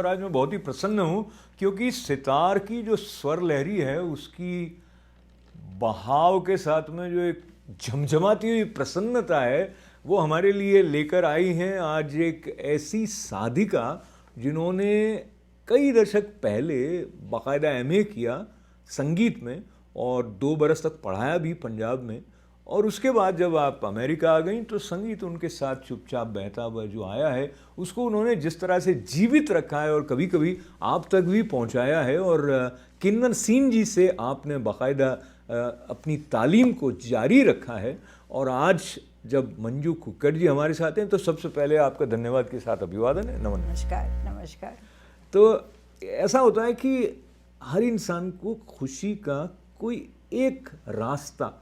और आज मैं बहुत ही प्रसन्न हूँ क्योंकि सितार की जो स्वर लहरी है उसकी बहाव के साथ में जो एक झमझमाती हुई प्रसन्नता है वो हमारे लिए लेकर आई हैं आज एक ऐसी साधिका जिन्होंने कई दशक पहले बाकायदा एमए किया संगीत में और 2 बरस तक पढ़ाया भी पंजाब में, और उसके बाद जब आप अमेरिका आ गई तो संगीत उनके साथ चुपचाप बहता हुआ जो आया है उसको उन्होंने जिस तरह से जीवित रखा है और कभी कभी आप तक भी पहुंचाया है। और किन्नर सिंह जी से आपने बाकायदा अपनी तालीम को जारी रखा है। और आज जब मंजू कुक्कड़ जी हमारे साथ हैं तो सबसे पहले आपका धन्यवाद के साथ अभिवादन है। नमन। नमस्कार। नमस्कार। तो ऐसा होता है कि हर इंसान को खुशी का कोई एक रास्ता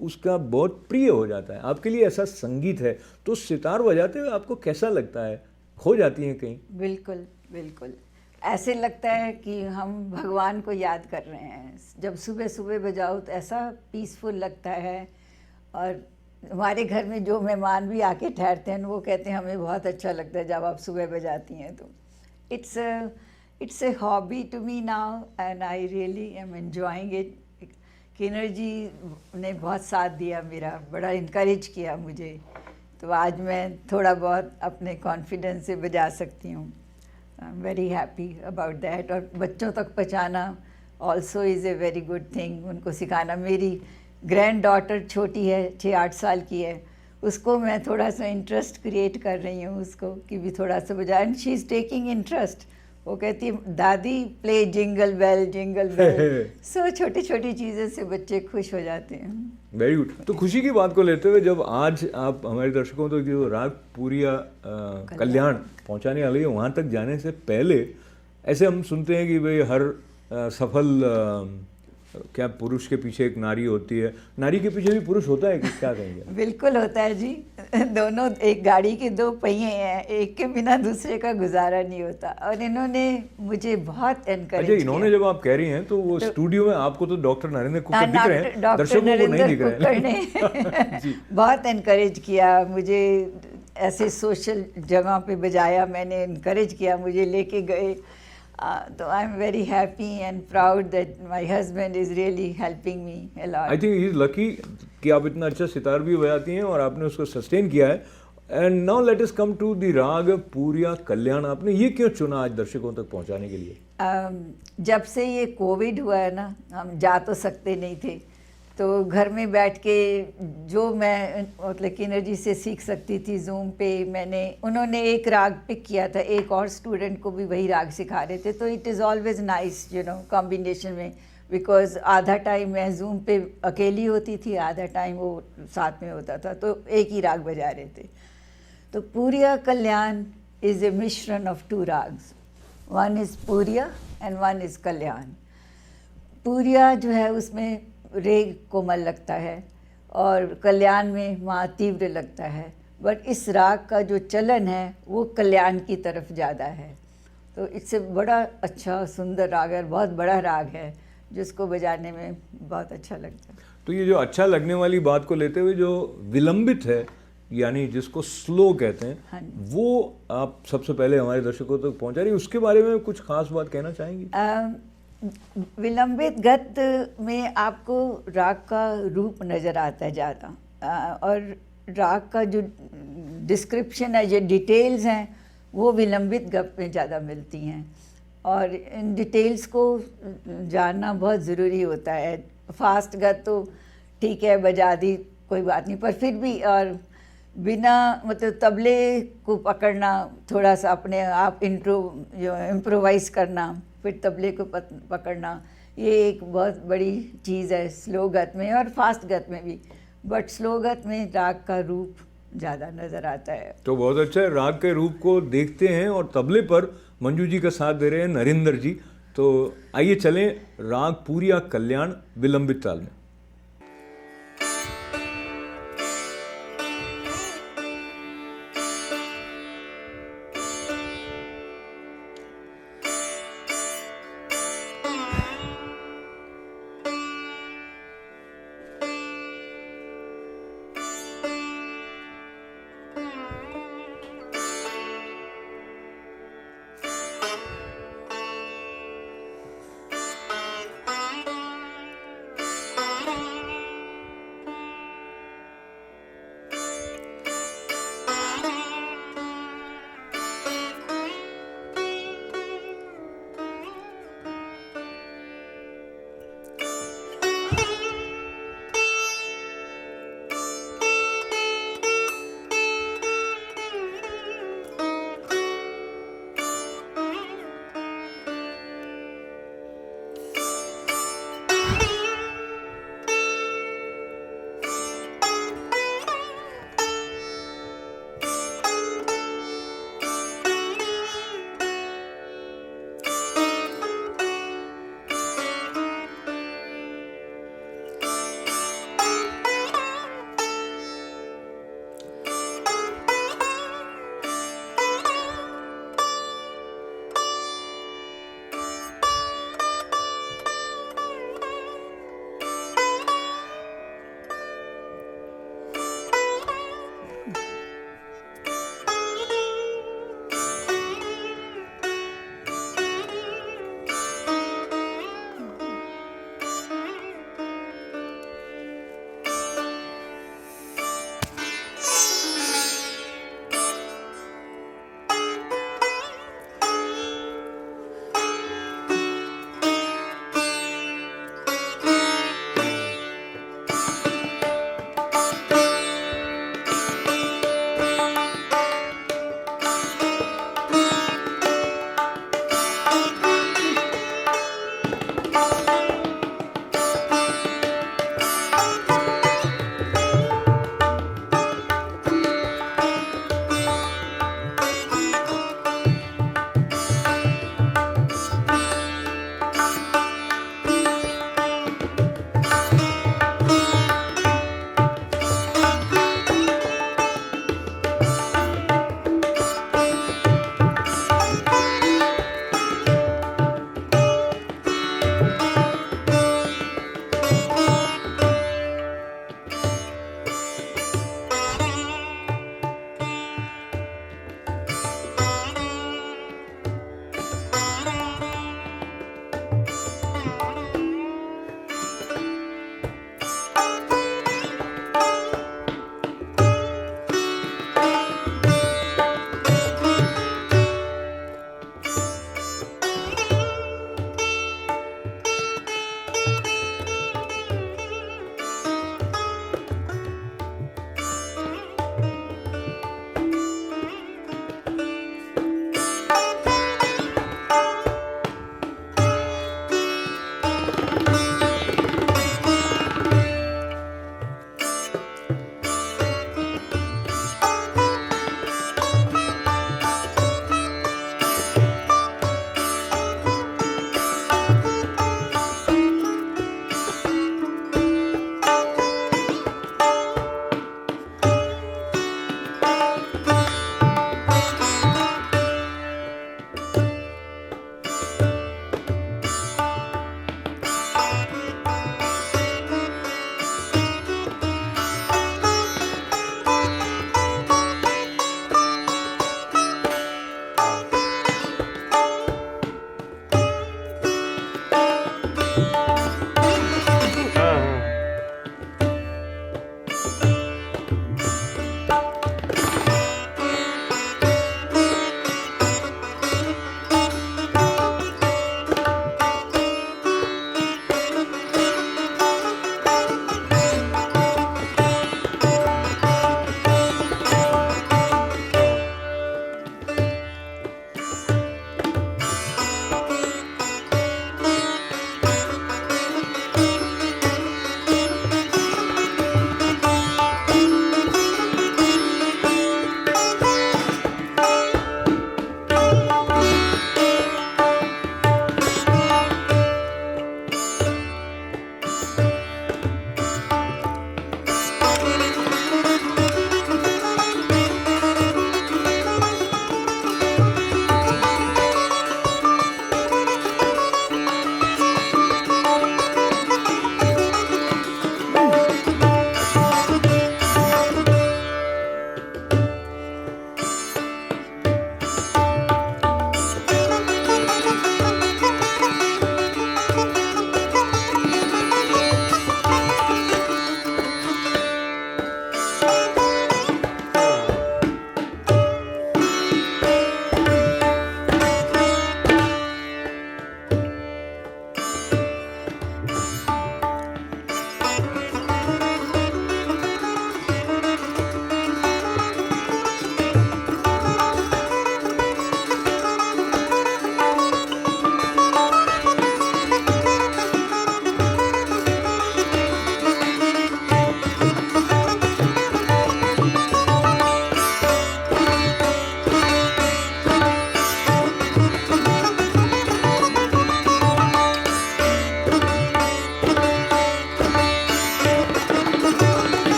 उसका बहुत प्रिय हो जाता है। आपके लिए ऐसा संगीत है, तो सितार बजाते हुए आपको कैसा लगता है? खो जाती हैं कहीं? बिल्कुल बिल्कुल, ऐसे लगता है कि हम भगवान को याद कर रहे हैं। जब सुबह सुबह बजाओ तो ऐसा पीसफुल लगता है। और हमारे घर में जो मेहमान भी आके ठहरते हैं वो कहते हैं हमें बहुत अच्छा लगता है जब आप सुबह बजाती हैं। तो it's a hobby to me now and I really am enjoying it. Kinnar ji ने बहुत साथ दिया मेरा, बड़ा इनकरेज किया मुझे, तो आज मैं थोड़ा बहुत अपने कॉन्फिडेंस से बजा सकती हूँ। I am very happy about that. और बच्चों तक पहुँचाना also is a very good thing, उनको सिखाना। मेरी ग्रैंड डॉटर छोटी है, 6-8 साल की है, उसको मैं थोड़ा सा इंटरेस्ट क्रिएट कर रही हूँ उसको कि भी थोड़ा सा बजाए, and she is taking interest. वो कहती है दादी play jingle bell jingle bell. So छोटी छोटी चीज़ों से बच्चे खुश हो जाते हैं। Very good. तो खुशी की बात को लेते हुए जब आज आप हमारे दर्शकों तक जो राग पूरिया कल्याण पहुंचाने वाली है, वहाँ तक जाने से पहले ऐसे हम सुनते हैं कि भाई हर सफल क्या पुरुष के पीछे एक नारी होती है, नारी के पीछे भी पुरुष होता है कि क्या कहेंगे? बिल्कुल होता है जी। दोनों एक गाड़ी के 2 पहिए हैं, एक के बिना दूसरे का गुजारा नहीं होता। और इन्होंने मुझे बहुत एनकरेज किया। इन्होंने जब आप कह रही हैं तो वो स्टूडियो में आपको तो डॉक्टर नरेंद्र कुक्कड़ दिख रहे हैं, डॉक्टर नरेंद्र कुक्कड़ ने जी। बहुत एनकरेज किया मुझे, ऐसे सोशल जगह पे बजाया, मैंने इनकरेज किया, मुझे लेके गए। तो I am very happy and proud that my husband is really helping me a lot. I think he is lucky कि आप इतना अच्छा सितार भी बजाती हैं और आपने उसको सस्टेन किया है। And now let us come to the raag Puriya कल्याण। आपने ये क्यों चुना आज दर्शकों तक पहुंचाने के लिए? जब से ये कोविड हुआ है ना, हम जा तो सकते नहीं थे, तो घर में बैठ के जो मैं मतलब किन्नर जी से सीख सकती थी जूम पे, उन्होंने एक राग पिक किया था, एक और स्टूडेंट को भी वही राग सिखा रहे थे। तो it is always nice you know combination में, बिकॉज आधा टाइम मैं जूम पे अकेली होती थी, आधा टाइम वो साथ में होता था, तो एक ही राग बजा रहे थे। तो पूरिया कल्याण इज़ ए मिश्रण of 2 ragas, one is Puriya and one is Kalyan. Puriya जो है उसमें रेग कोमल लगता है और कल्याण में महा तीव्र लगता है, बट इस राग का जो चलन है वो कल्याण की तरफ ज़्यादा है। तो इससे बड़ा अच्छा सुंदर राग है, बहुत बड़ा राग है जिसको बजाने में बहुत अच्छा लगता है। तो ये जो अच्छा लगने वाली बात को लेते हुए जो विलंबित है यानी जिसको स्लो कहते हैं, हाँ, वो आप सबसे पहले हमारे दर्शकों तक पहुंचा रही, उसके बारे में कुछ खास बात कहना चाहेंगी? विलंबित गत में आपको राग का रूप नज़र आता है ज़्यादा, और राग का जो डिस्क्रिप्शन है, जो डिटेल्स हैं, वो विलंबित गत में ज़्यादा मिलती हैं। और इन डिटेल्स को जानना बहुत ज़रूरी होता है। फास्ट गत तो ठीक है बजा दी, कोई बात नहीं, पर फिर भी और बिना मतलब तबले को पकड़ना, थोड़ा सा अपने आप इम्प्रोवाइज़ करना, फिर तबले को पकड़ना, ये एक बहुत बड़ी चीज़ है स्लो गत में और फास्ट गत में भी। बट स्लो गत में राग का रूप ज़्यादा नज़र आता है। तो बहुत अच्छा है, राग के रूप को देखते हैं और तबले पर मंजू जी का साथ दे रहे हैं नरेंद्र जी। तो आइए चलें राग पूरिया कल्याण विलंबित ताल में।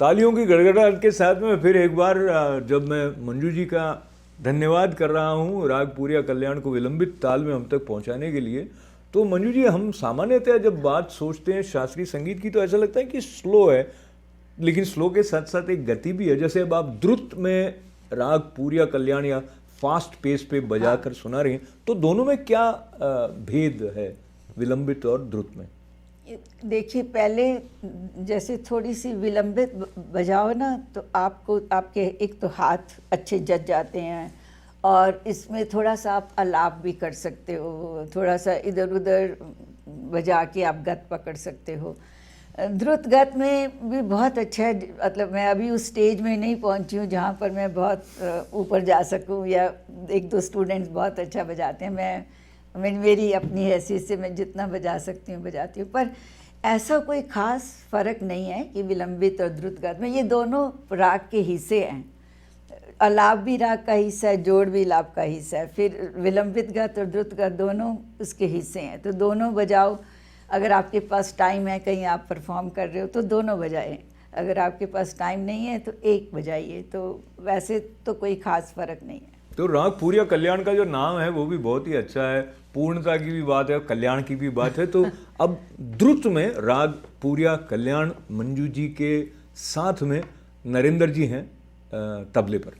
तालियों की गड़गड़ाहट के साथ में फिर एक बार जब मैं मंजू जी का धन्यवाद कर रहा हूँ राग पूरिया कल्याण को विलंबित ताल में हम तक पहुँचाने के लिए, तो मंजू जी हम सामान्यतः जब बात सोचते हैं शास्त्रीय संगीत की तो ऐसा लगता है कि स्लो है, लेकिन स्लो के साथ साथ एक गति भी है। जैसे अब आप द्रुत में राग पूरिया कल्याण या फास्ट पेस पे बजा कर सुना रही हैं, तो दोनों में क्या भेद है विलंबित और द्रुत में? देखिए, पहले जैसे थोड़ी सी विलंबित बजाओ ना तो आपको आपके एक तो हाथ अच्छे जज जाते हैं, और इसमें थोड़ा सा आप आलाप भी कर सकते हो, थोड़ा सा इधर उधर बजा के आप गत पकड़ सकते हो। द्रुत गत में भी बहुत अच्छा है, मतलब मैं अभी उस स्टेज में नहीं पहुंची हूँ जहाँ पर मैं बहुत ऊपर जा सकूँ, या एक दो स्टूडेंट्स बहुत अच्छा बजाते हैं। मैं मेरी अपनी हैसियत से मैं जितना बजा सकती हूँ बजाती हूँ, पर ऐसा कोई ख़ास फ़र्क नहीं है कि विलंबित और द्रुत गत में। ये दोनों राग के हिस्से हैं, आलाप भी राग का हिस्सा है, जोड़ भी आलाप का हिस्सा है, फिर विलंबित गत और द्रुत गत दोनों उसके हिस्से हैं। तो दोनों बजाओ, अगर आपके पास टाइम है, कहीं आप परफॉर्म कर रहे हो तो दोनों बजाएं, अगर आपके पास टाइम नहीं है तो एक बजाइए। तो वैसे तो कोई ख़ास फ़र्क नहीं है। तो राग पूरिया कल्याण का जो नाम है वो भी बहुत ही अच्छा है, पूर्णता की भी बात है, कल्याण की भी बात है। तो अब द्रुत में राग पूरिया कल्याण मंजू जी के साथ में नरेंद्र जी हैं तबले पर।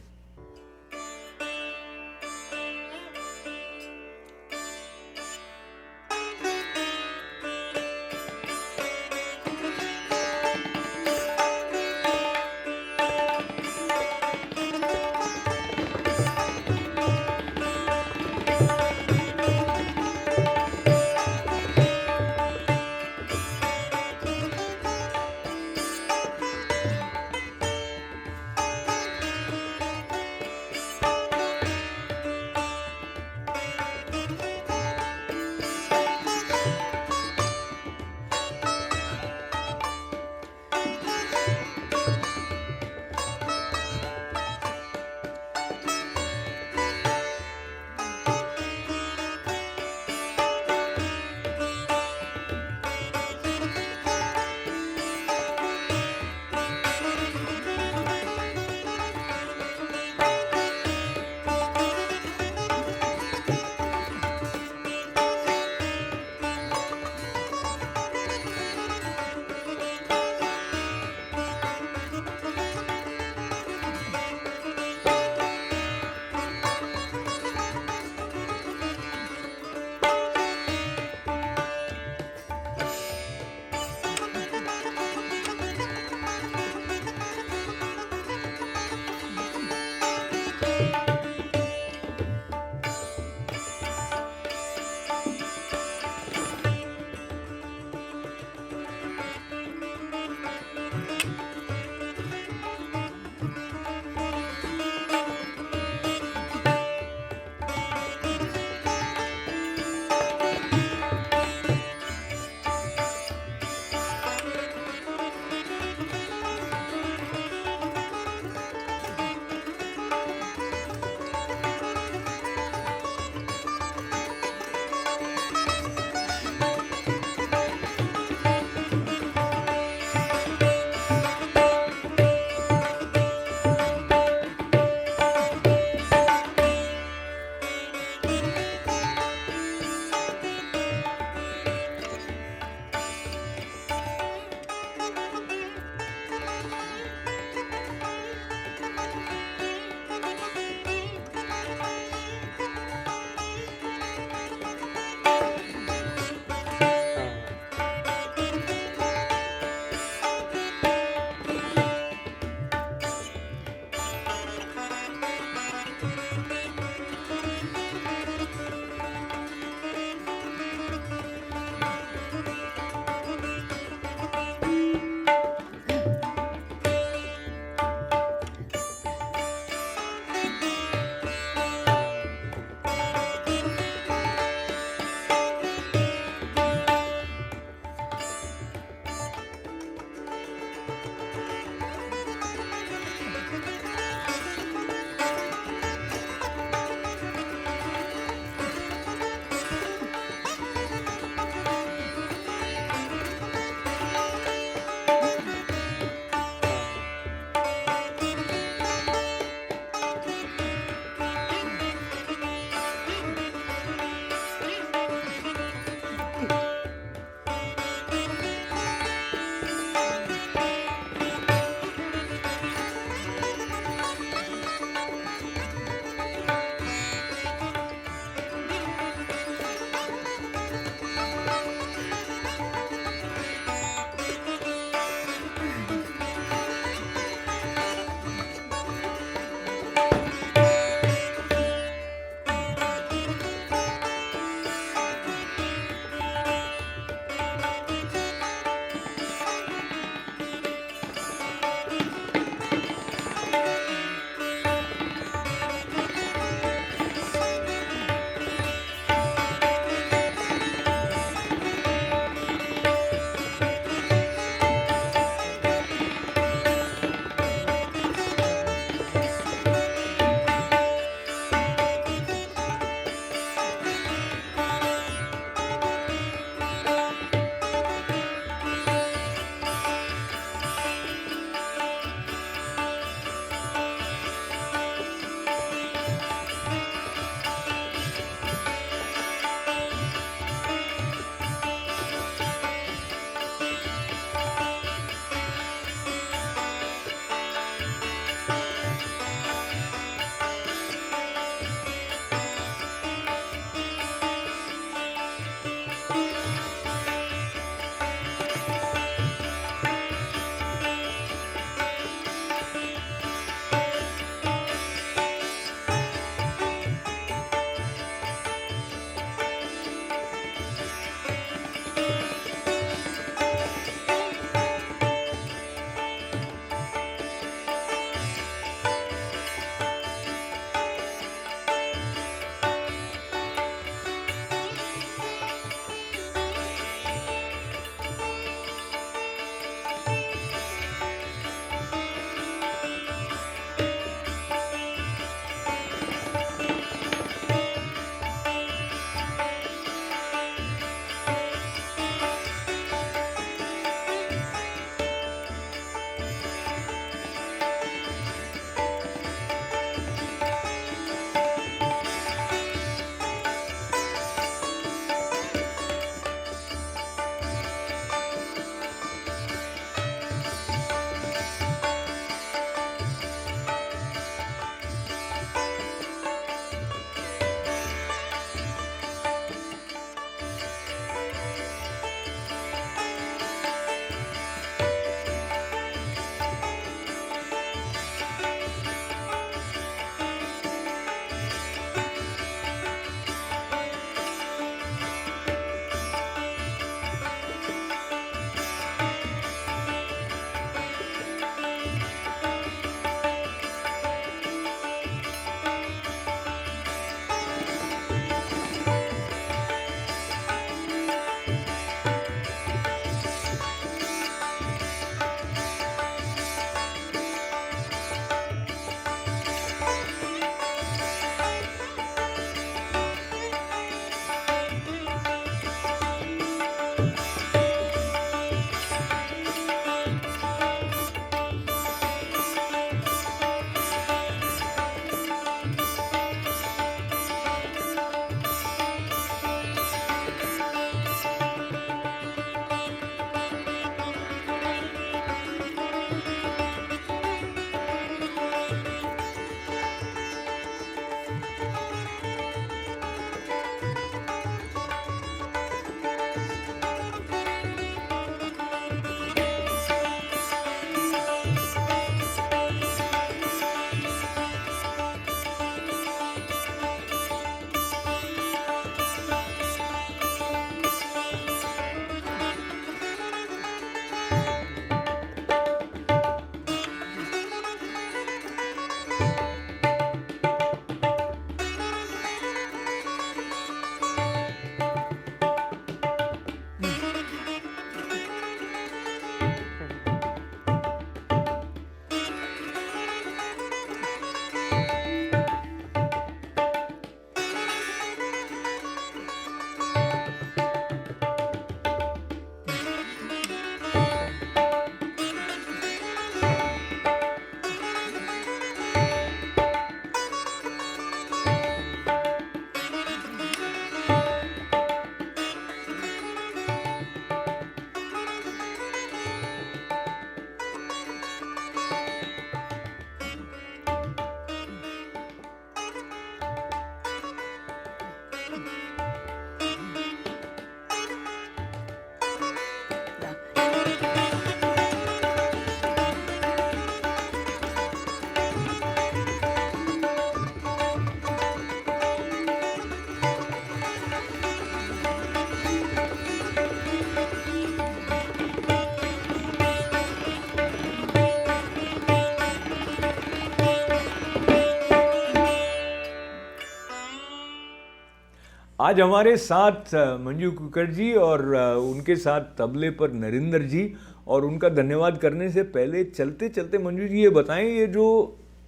आज हमारे साथ मंजू कुक्कड़ जी और उनके साथ तबले पर नरेंद्र जी, और उनका धन्यवाद करने से पहले चलते चलते मंजू जी ये बताएं, ये जो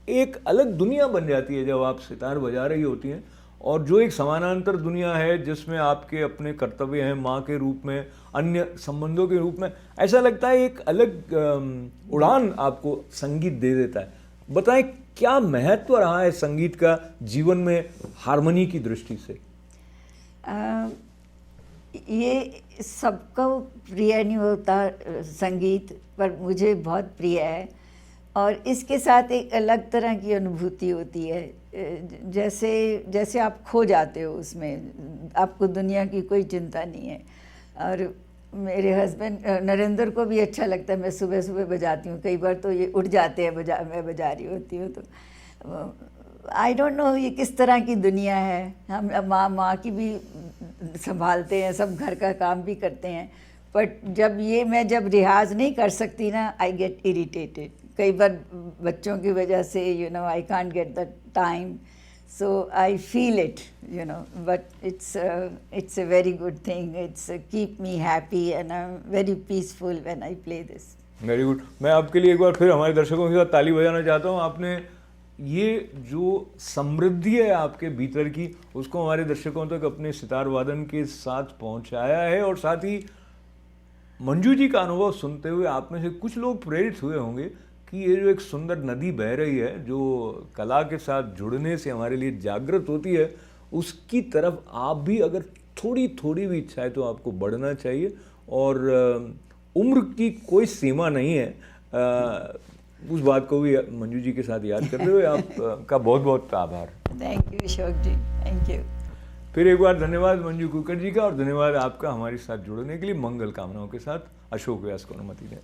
एक अलग दुनिया बन जाती है जब आप सितार बजा रही होती हैं, और जो एक समानांतर दुनिया है जिसमें आपके अपने कर्तव्य हैं माँ के रूप में, अन्य संबंधों के रूप में, ऐसा लगता है एक अलग उड़ान आपको संगीत दे देता है। बताएं क्या महत्व रहा है संगीत का जीवन में हारमोनी की दृष्टि से? ये सबको प्रिय नहीं होता संगीत, पर मुझे बहुत प्रिय है और इसके साथ एक अलग तरह की अनुभूति होती है। जैसे जैसे आप खो जाते हो उसमें, आपको दुनिया की कोई चिंता नहीं है। और मेरे हस्बैंड नरेंद्र को भी अच्छा लगता है, मैं सुबह सुबह बजाती हूँ, कई बार तो ये उठ जाते हैं मैं बजा रही होती हूँ। तो आई डोंट नो ये किस तरह की दुनिया है। हम माँ की भी संभालते हैं, सब घर का काम भी करते हैं, बट मैं जब रियाज नहीं कर सकती ना, आई गेट इरिटेटेड। कई बार बच्चों की वजह से I can't get the time, so I feel it, but it's a very good thing. It's keep me happy and I'm very peaceful when I play this. Very good. मैं आपके लिए एक बार फिर हमारे दर्शकों के साथ ताली बजाना चाहता हूँ। आपने ये जो समृद्धि है आपके भीतर की, उसको हमारे दर्शकों तक अपने सितार वादन के साथ पहुँचाया है, और साथ ही मंजू जी का अनुभव सुनते हुए आप में से कुछ लोग प्रेरित हुए होंगे कि ये जो एक सुंदर नदी बह रही है, जो कला के साथ जुड़ने से हमारे लिए जागृत होती है, उसकी तरफ आप भी अगर थोड़ी थोड़ी भी इच्छा है तो आपको बढ़ना चाहिए। और उम्र की कोई सीमा नहीं है, उस बात को भी मंजू जी के साथ याद करते हुए आपका बहुत बहुत आभार। Thank you Ashok ji, thank you. फिर एक बार धन्यवाद मंजू कुक्कड़ जी का, और धन्यवाद आपका हमारे साथ जुड़ने के लिए। मंगल कामनाओं के साथ अशोक व्यास को अनुमति दें।